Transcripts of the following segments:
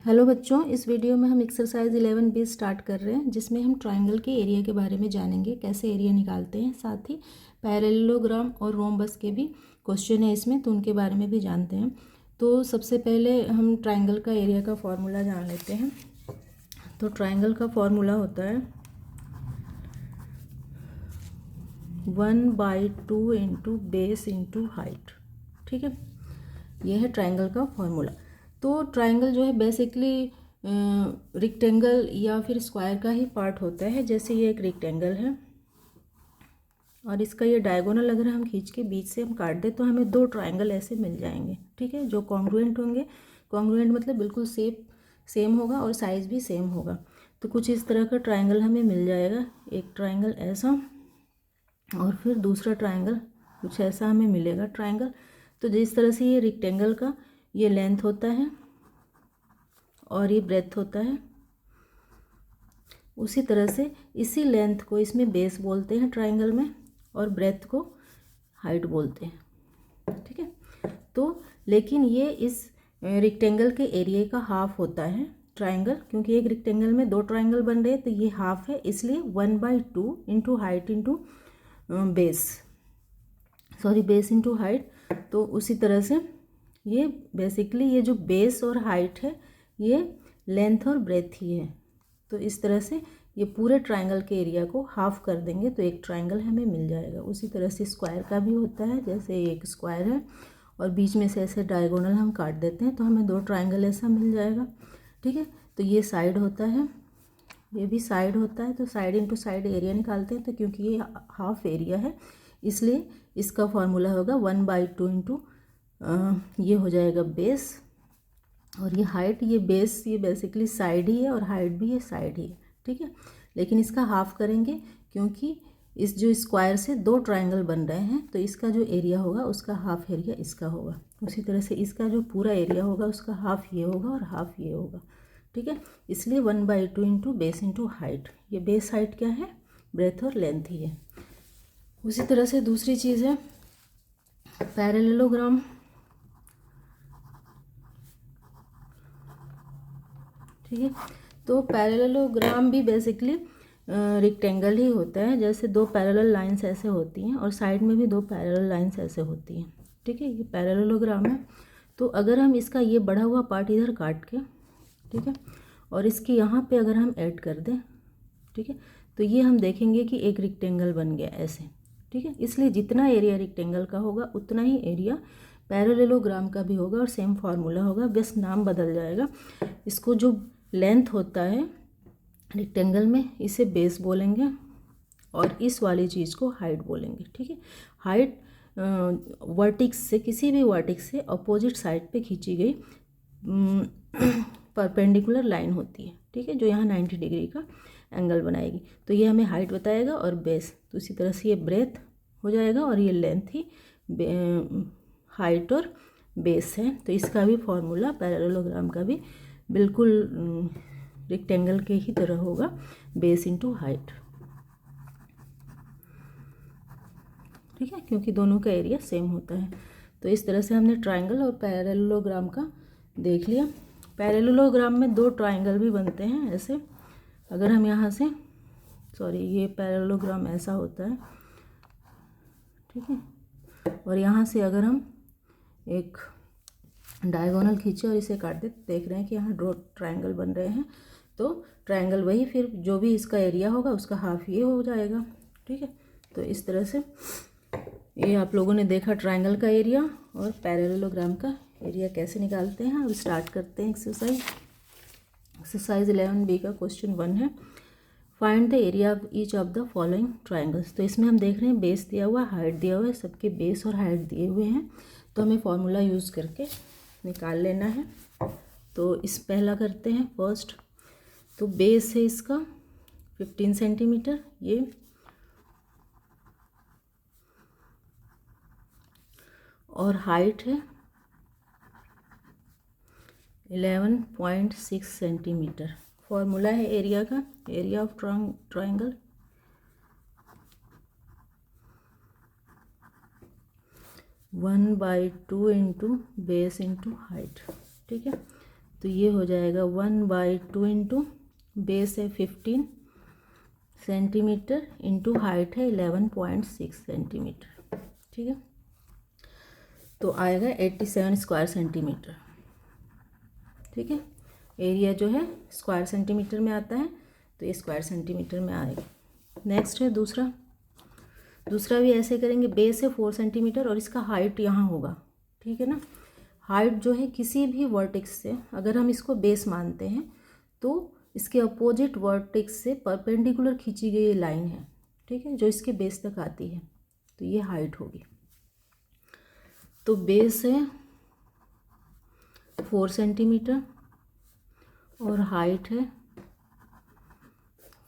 Hello बच्चों, इस video में हम एक्सरसाइज 11B स्टार्ट कर रहे हैं, जिसमें हम ट्रायंगल के एरिया के बारे में जानेंगे, कैसे एरिया निकालते हैं। साथ ही पैरेललोग्राम और रोम्बस के भी क्वेश्चन है इसमें, तो उनके बारे में भी जानते हैं। तो सबसे पहले हम ट्रायंगल का एरिया का फॉर्मूला जान लेते हैं। तो ट्रायंगल का फॉर्मूला होता है 1/2 इंटू बेस इंटू हाइट। ठीक है, यह है ट्रायंगल का फॉर्मूला। तो ट्रायंगल जो है बेसिकली रेक्टेंगल या फिर स्क्वायर का ही पार्ट होता है। जैसे ये एक रेक्टेंगल है और इसका ये डायगोनल अगर हम खींच के बीच से हम काट दें तो हमें दो ट्रायंगल ऐसे मिल जाएंगे। ठीक है, जो कॉन्ग्रुएंट होंगे। कॉन्ग्रुएंट मतलब बिल्कुल सेम होगा और साइज़ भी सेम होगा। तो कुछ इस तरह का ट्रायंगल हमें मिल जाएगा। एक ट्रायंगल ऐसा और फिर दूसरा ट्रायंगल कुछ ऐसा हमें मिलेगा ट्रायंगल। तो जिस तरह से ये रेक्टेंगल का ये लेंथ होता है और ये ब्रेथ होता है, उसी तरह से इसी लेंथ को इसमें बेस बोलते हैं ट्रायंगल में, और ब्रेथ को हाइट बोलते हैं। ठीक है, तो लेकिन ये इस रेक्टेंगल के एरिया का हाफ होता है ट्रायंगल, क्योंकि एक रेक्टेंगल में दो ट्रायंगल बन रहे हैं तो ये हाफ है, इसलिए 1/2 into height into base, sorry base into height. तो उसी तरह से ये बेसिकली ये जो बेस और हाइट है ये लेंथ और ब्रेथ ही है। तो इस तरह से ये पूरे ट्रायंगल के एरिया को हाफ कर देंगे तो एक ट्रायंगल हमें मिल जाएगा। उसी तरह से स्क्वायर का भी होता है। जैसे एक स्क्वायर है और बीच में से ऐसे डायगोनल हम काट देते हैं तो हमें दो ट्रायंगल ऐसा मिल जाएगा। ठीक है, तो ये साइड होता है, ये भी साइड होता है। तो साइड इंटू साइड एरिया निकालते हैं। तो क्योंकि ये हाफ एरिया है इसलिए इसका फॉर्मूला होगा 1/2 इंटू ये हो जाएगा बेस, और ये हाइट, ये बेस ये बेसिकली साइड ही है और हाइट भी ये साइड ही है। ठीक है, लेकिन इसका हाफ करेंगे क्योंकि इस जो स्क्वायर से दो ट्रायंगल बन रहे हैं तो इसका जो एरिया होगा उसका हाफ एरिया इसका होगा। उसी तरह से इसका जो पूरा एरिया होगा उसका हाफ ये होगा और हाफ ये होगा। ठीक है, इसलिए 1/2 इंटू बेस इंटू हाइट। ये बेस हाइट क्या है, ब्रेथ और लेंथ ही है। उसी तरह से दूसरी चीज़ है पैरेललोग्राम। ठीक है, तो पैरेललोग्राम भी बेसिकली रेक्टेंगल ही होता है। जैसे दो पैरेलल लाइंस ऐसे होती हैं और साइड में भी दो पैरेलल लाइंस ऐसे होती हैं। ठीक है, ये पैरेललोग्राम है। तो अगर हम इसका ये बढ़ा हुआ पार्ट इधर काट के, ठीक है, और इसके यहाँ पे अगर हम ऐड कर दें, ठीक है, तो ये हम देखेंगे कि एक रेक्टेंगल बन गया ऐसे। ठीक है, इसलिए जितना एरिया रेक्टेंगल का होगा उतना ही एरिया पैरेललोग्राम का भी होगा और सेम फार्मूला होगा, बस नाम बदल जाएगा। इसको जो लेंथ होता है रेक्टेंगल में इसे बेस बोलेंगे और इस वाली चीज़ को हाइट बोलेंगे। ठीक है, हाइट वर्टिक्स से, किसी भी वर्टिक्स से अपोजिट साइड पे खींची गई परपेंडिकुलर लाइन होती है। ठीक है, जो यहाँ 90 डिग्री का एंगल बनाएगी। तो ये हमें हाइट बताएगा और बेस। तो इसी तरह से ये ब्रेथ हो जाएगा और ये लेंथ ही हाइट और बेस है। तो इसका भी फॉर्मूला पैरेललोग्राम का भी बिल्कुल रेक्टेंगल के ही तरह होगा, बेस इंटू हाइट। ठीक है, क्योंकि दोनों का एरिया सेम होता है। तो इस तरह से हमने ट्रायंगल और पैरेललोग्राम का देख लिया। पैरेललोग्राम में दो ट्रायंगल भी बनते हैं ऐसे। अगर हम यहाँ से, सॉरी, ये पैरेललोग्राम ऐसा होता है। ठीक है, और यहाँ से अगर हम एक डायगोनल खींचे और इसे काट दे, देख रहे हैं कि यहाँ दो ट्रायंगल बन रहे हैं। तो ट्रायंगल वही, फिर जो भी इसका एरिया होगा उसका हाफ ये हो जाएगा। ठीक है, तो इस तरह से ये आप लोगों ने देखा ट्रायंगल का एरिया और पैरेललोग्राम का एरिया कैसे निकालते हैं। अब स्टार्ट करते हैं एक्सरसाइज। एक्सरसाइज 11B का क्वेश्चन 1 है, find the area of each of the following triangles. तो इसमें हम देख रहे हैं बेस दिया हुआ है, हाइट दिया हुआ है, सबके बेस और हाइट दिए हुए हैं। तो हमें फॉर्मूला यूज़ करके निकाल लेना है। तो इस पहला करते हैं फर्स्ट। तो बेस है इसका 15 सेंटीमीटर ये, और हाइट है 11.6 सेंटीमीटर। फॉर्मूला है एरिया का, area of triangle 1/2 into base into height. ठीक है, तो ये हो जाएगा 1/2 इंटू बेस है 15 सेंटीमीटर इंटू हाइट है 11.6 सेंटीमीटर। ठीक है, तो आएगा 87 स्क्वायर सेंटीमीटर। ठीक है, एरिया जो है स्क्वायर सेंटीमीटर में आता है, तो ये स्क्वायर सेंटीमीटर में आएगा। नेक्स्ट है दूसरा भी ऐसे करेंगे। बेस है 4 सेंटीमीटर और इसका हाइट यहाँ होगा। ठीक है ना, हाइट जो है किसी भी वर्टेक्स से, अगर हम इसको बेस मानते हैं तो इसके अपोजिट वर्टेक्स से परपेंडिकुलर खींची गई लाइन है। ठीक है, जो इसके बेस तक आती है, तो ये हाइट होगी। तो बेस है 4 सेंटीमीटर और हाइट है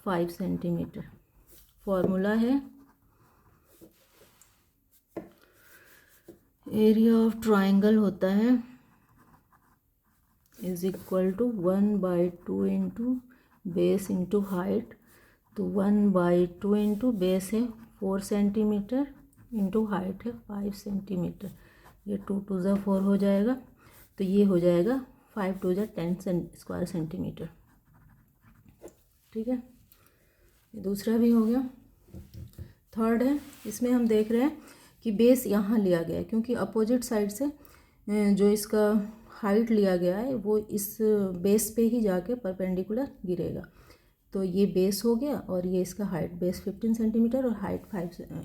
5 सेंटीमीटर। फॉर्मूला है एरिया ऑफ ट्राइंगल होता है is equal to 1/2 into base into height. तो 1/2 इंटू बेस है 4 सेंटीमीटर इंटू हाइट है 5 सेंटीमीटर। ये 2 2 ज़ा 4 हो जाएगा, तो ये हो जाएगा 5 2 ज़ा 10 स्क्वायर सेंटीमीटर। ठीक है, दूसरा भी हो गया। थर्ड है, इसमें हम देख रहे हैं कि बेस यहाँ लिया गया है, क्योंकि अपोजिट साइड से जो इसका हाइट लिया गया है वो इस बेस पे ही जाके परपेंडिकुलर गिरेगा। तो ये बेस हो गया और ये इसका हाइट, बेस 15 सेंटीमीटर और हाइट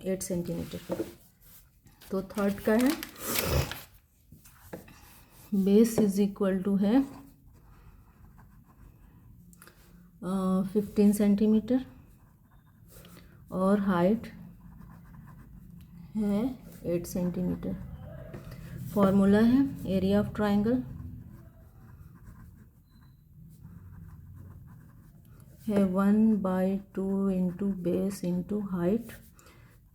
8 सेंटीमीटर। तो थर्ड का है बेस इज इक्वल टू है 15 सेंटीमीटर और हाइट है 8 सेंटीमीटर। फॉर्मूला है एरिया ऑफ ट्राइंगल है 1/2 इंटू बेस इंटू हाइट।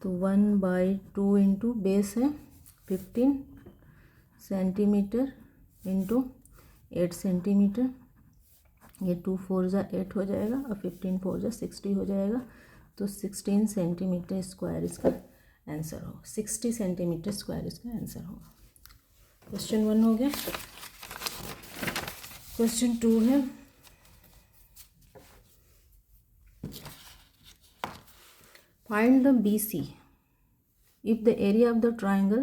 तो 1/2 इंटू बेस है 15 सेंटीमीटर इंटू 8 सेंटीमीटर। ये 2 4 ज़ा 8 हो जाएगा और 15 4 ज़ा 60 हो जाएगा। तो 16 सेंटीमीटर स्क्वायर इसका आंसर होगा। 60 सेंटीमीटर स्क्वायर इसका आंसर होगा। क्वेश्चन 1 हो गया। क्वेश्चन 2 है find the BC if the area of the triangle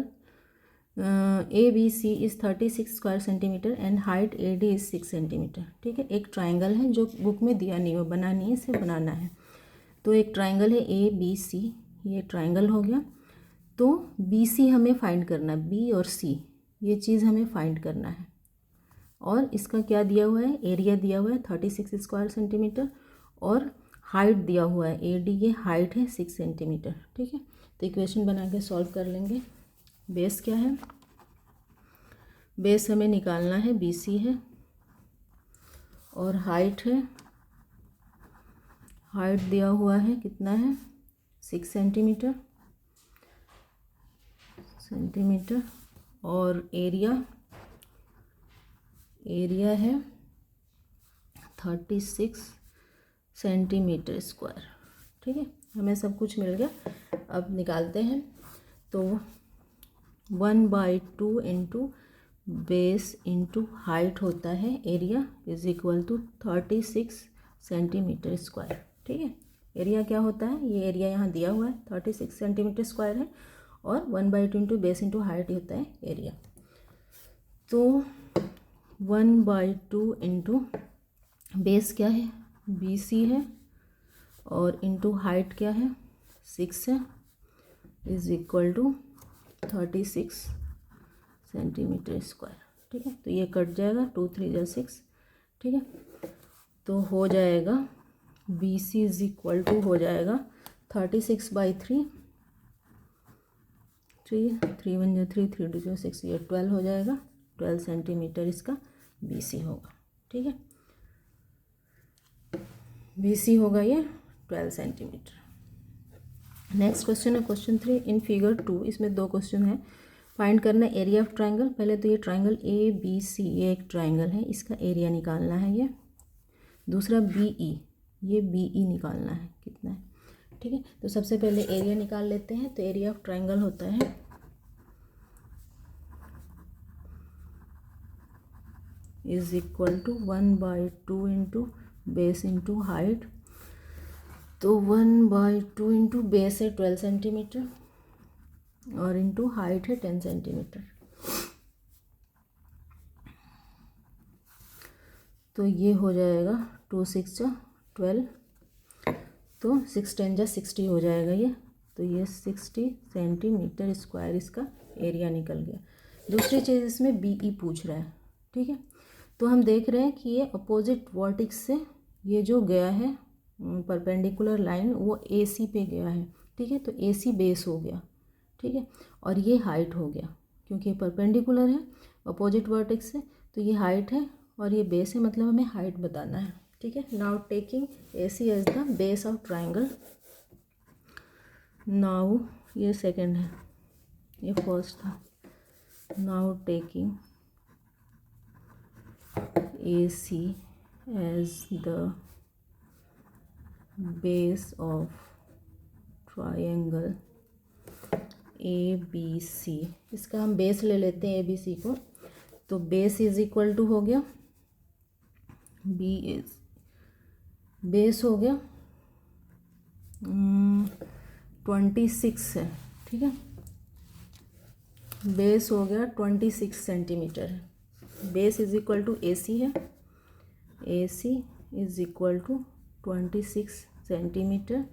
ABC is 36 square centimetre and height AD is 6 centimetre. ठीक है, एक ट्राइंगल है जो बुक में दिया नहीं हो, बनानी है, सिर्फ बनाना है। तो एक ट्राइंगल है ABC, ये ट्राइंगल हो गया। तो BC हमें फाइंड करना है, B और C ये चीज़ हमें फाइंड करना है। और इसका क्या दिया हुआ है, एरिया दिया हुआ है 36 स्क्वायर सेंटीमीटर और हाइट दिया हुआ है AD, ये हाइट है 6 सेंटीमीटर। ठीक है, तो इक्वेशन बना के सॉल्व कर लेंगे। बेस क्या है, बेस हमें निकालना है BC है और हाइट है, हाइट दिया हुआ है कितना है 6 सेंटीमीटर और एरिया है 36 सेंटीमीटर स्क्वायर। ठीक है, हमें सब कुछ मिल गया। अब निकालते हैं। तो 1/2 इंटू बेस इंटू हाइट होता है area is equal to 36 centimetre square. ठीक है, एरिया क्या होता है, ये एरिया यहाँ दिया हुआ है 36 सेंटीमीटर स्क्वायर है और 1/2 इंटू बेस इंटू हाइट होता है एरिया। तो 1/2 इंटू बेस क्या है BC है और इंटू हाइट क्या है 6 है is equal to 36 centimetre square. ठीक है, तो ये कट जाएगा 2 3 ज़ा 6। ठीक है, तो हो जाएगा BC इज इक्वल टू हो जाएगा 36/3, 3 1 ज़ा 3 3 2 ज़ा 6, ये 12 हो जाएगा। 12 सेंटीमीटर इसका BC होगा। ठीक है, BC होगा ये 12 सेंटीमीटर। नेक्स्ट क्वेश्चन है क्वेश्चन 3 इन फिगर 2। इसमें 2 क्वेश्चन है। फाइंड करना है एरिया ऑफ ट्राइंगल। पहले तो ये ट्राइंगल ABC ये एक ट्राइंगल है, इसका एरिया निकालना है ये। दूसरा BE, ये BE निकालना है कितना है। ठीक है, तो सबसे पहले एरिया निकाल लेते हैं। तो एरिया ऑफ ट्राइंगल होता है is equal to 1/2 into base into height. तो 1/2 इंटू बेस है 12 सेंटीमीटर और इंटू हाइट है 10 सेंटीमीटर। तो ये हो जाएगा 2 6 जा 12, तो 6 10 जा 60 हो जाएगा ये। तो ये 60 सेंटीमीटर स्क्वायर इसका एरिया निकल गया। दूसरी चीज़ इसमें BE पूछ रहा है, ठीक है। तो हम देख रहे हैं कि ये अपोजिट वर्टेक्स से ये जो गया है परपेंडिकुलर लाइन वो AC पे गया है, ठीक है। तो AC बेस हो गया, ठीक है। और ये हाइट हो गया क्योंकि ये परपेंडिकुलर है अपोजिट वर्टेक्स से, तो ये हाइट है और ये बेस है, मतलब हमें हाइट बताना है, ठीक है। Now taking AC as the base of triangle. Now ये सेकंड है, ये फर्स्ट था। Now taking AC as the base of triangle ABC, इसका हम बेस ले लेते हैं ABC को। तो बेस इज इक्वल टू हो गया B इज बेस हो गया 26 है, ठीक है। बेस हो गया 26 सेंटीमीटर है। Base is equal to AC है, AC is equal to 26 centimetre.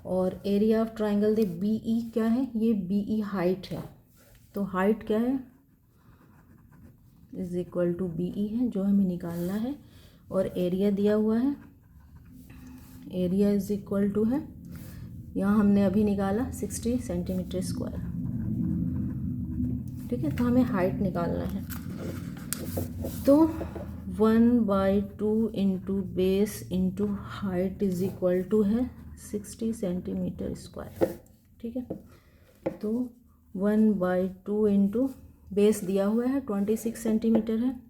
और एरिया ऑफ ट्राइंगल दे BE क्या है, ये BE हाइट है। तो हाइट क्या है, इज इक्वल टू BE है जो हमें निकालना है। और एरिया दिया हुआ है, एरिया इज इक्वल टू है, यहाँ हमने अभी निकाला 60 सेंटीमीटर स्क्वायर, ठीक है। तो हमें हाइट निकालना है। तो 1/2 into base into height is equal to है 60 सेंटीमीटर स्क्वायर, ठीक है। तो 1/2 इंटू बेस दिया हुआ है 26 सेंटीमीटर है,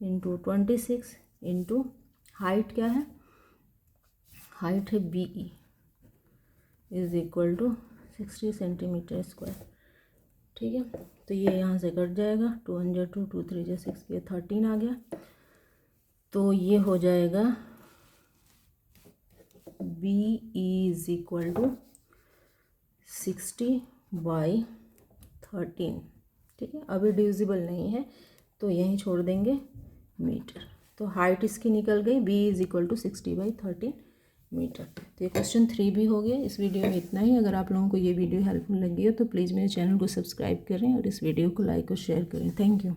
इंटू 26 इंटू हाइट क्या है, हाइट है BE is equal to 60 centimetre square, ठीक है। तो ये यहाँ से कट जाएगा, 2 1 2 2 3 6, ये 13 आ गया। तो ये हो जाएगा BE इज इक्वल टू 60/13, ठीक है। अभी डिविजिबल नहीं है तो यहीं छोड़ देंगे मीटर। तो हाइट इसकी निकल गई, BE is equal to 60/13 metre. तो ये क्वेश्चन 3 भी हो गया। इस वीडियो में इतना ही। अगर आप लोगों को ये वीडियो हेल्पफुल लगी हो तो प्लीज़ मेरे चैनल को सब्सक्राइब करें और इस वीडियो को लाइक और शेयर करें। Thank you.